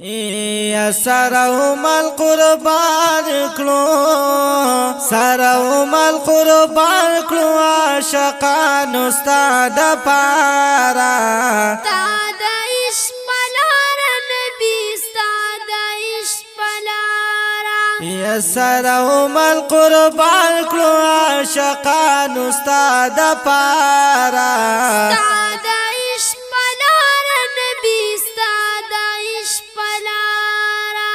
یا سرهم القربان کلو سرهم القربان کلو عاشقان استاد پارا استاد عشق پلارا نبی استاد عشق پلارا یا سرهم القربان کلو عاشقان استاد پارا استاد عشق پلارا نبی استاد عشق پلارا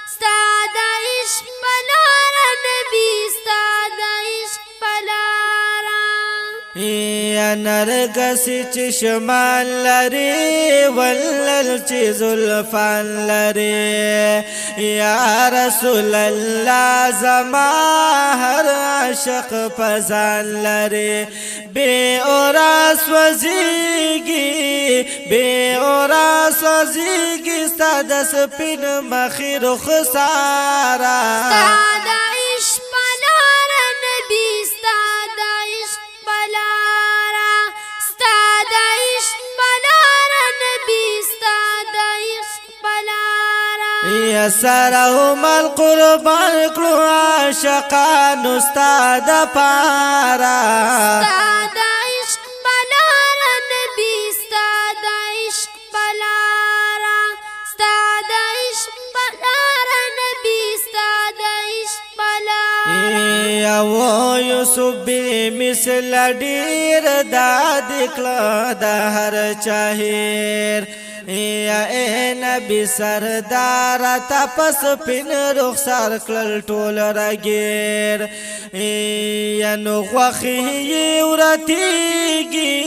استاد عشق پلارا نبی استاد عشق پلارا یا نرگسی چی شمال لری ولل چی زلفان لری یا رسول اللہ زما ہر عاشق پزان لری بے اوراس وزیگی بے اوراس وزیگی ستادس پین مخیر خسارا استاد عشق پلارا نبی استاد عشق پلارا استاد عشق پلارا نبی استاد عشق پلارا یا سرهم القربان کلو عاشقان استاد پارا استاد عشق پلارا نبی استاد عشق پلارا استاد عشق پلارا نبی استاد عشق پلارا یا و یوسف بی مثل دیر داد کلا دا هر چاہیر یا اے نبی سردار تپس پن رخسار کلل ټول راگیر یا نو غوخی ورتیگی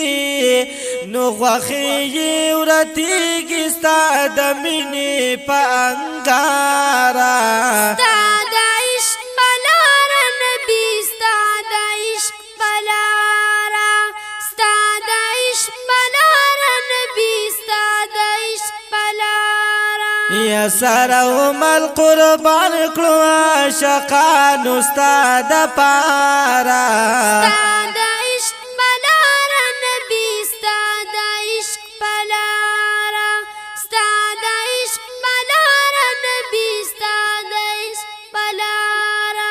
نو غوخی ورتیگی ستا دمینی پا انگارا استاد عشق پلارا نبی استاد عشق پلارا استاد عشق پلارا نبی استاد عشق پلارا یا سرهم القربان کلو عاشقان استاد پارا استاد عشق پلارا نبی استاد عشق پلارا استاد عشق پلارا نبی استاد عشق پلارا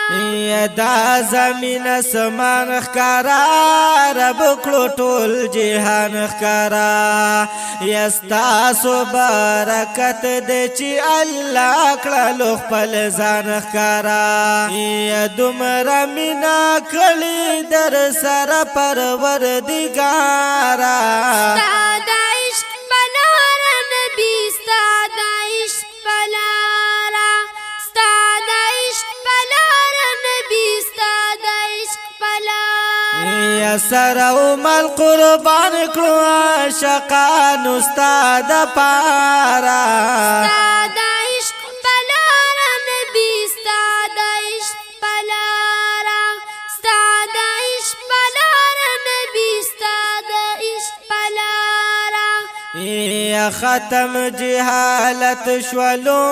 یا دا زمین اسمان خکارا رب کلو ټول جهان خکارا یا ستاسو برکت دی چی اللہ کلالو خپل ځان خکارا یا دومره مینا کړی در سره پروردګارا استاد عشق پلارا نبی استاد عشق پلارا استاد عشق پلارا نبی استاد عشق پلارا یا سرهم القربان کلو عاشقان استاد پارا استاد عشق پلارا نبی استاد عشق پلارا استاد عشق پلارا نبی استاد عشق پلارا یا ختم جهالت شولو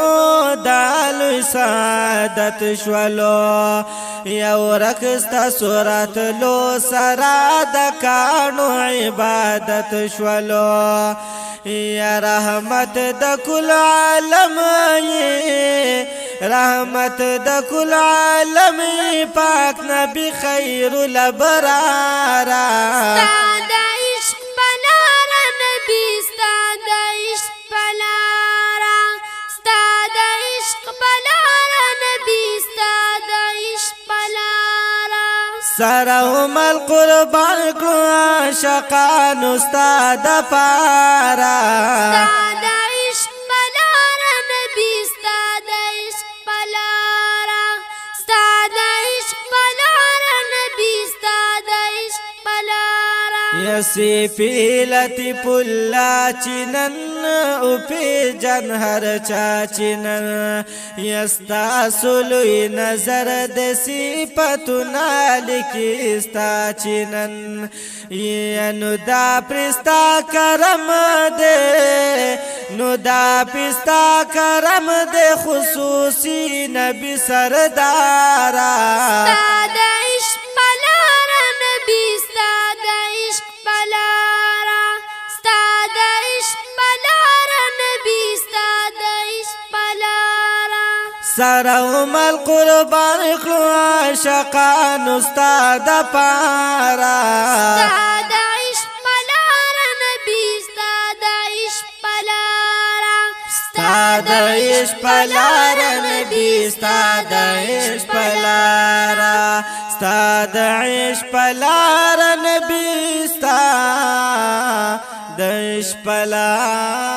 دالو سعادت شولو یا ورکستا صورت لو سرا د کانو عبادت شولو یا رحمت د کل عالم رحمت د کل عالم پاک نبی خیر الابرارا استاد عشق پلارا نبی استاد عشق پلارا استاد عشق پلارا نبی استاد عشق پلارا سرهم القربان کلو عاشقان استاد پارا استاد عشق پلارا نبی استاد عشق پلارا استاد عشق پلارا نبی استاد عشق پلارا یسی پیلتی پلا چینن او پی جن هر چا چینن یستا سلوی نظر د صفتنا لکی استا چینن نو دا پرستا کرم دے نو دا پرستا کرم دے خصوصی نبی سردارا استاد عشق پلارا نبی استاد عشق پلارا استاد عشق پلارا نبی استاد عشق سرهم القربان کړو عاشقان استاد پارا استاد عشق پلار نبی استاد عشق پلارا استاد عشق پلار نبی استاد عشق پلارا استاد عشق پلار نبی استاد عشق پلارا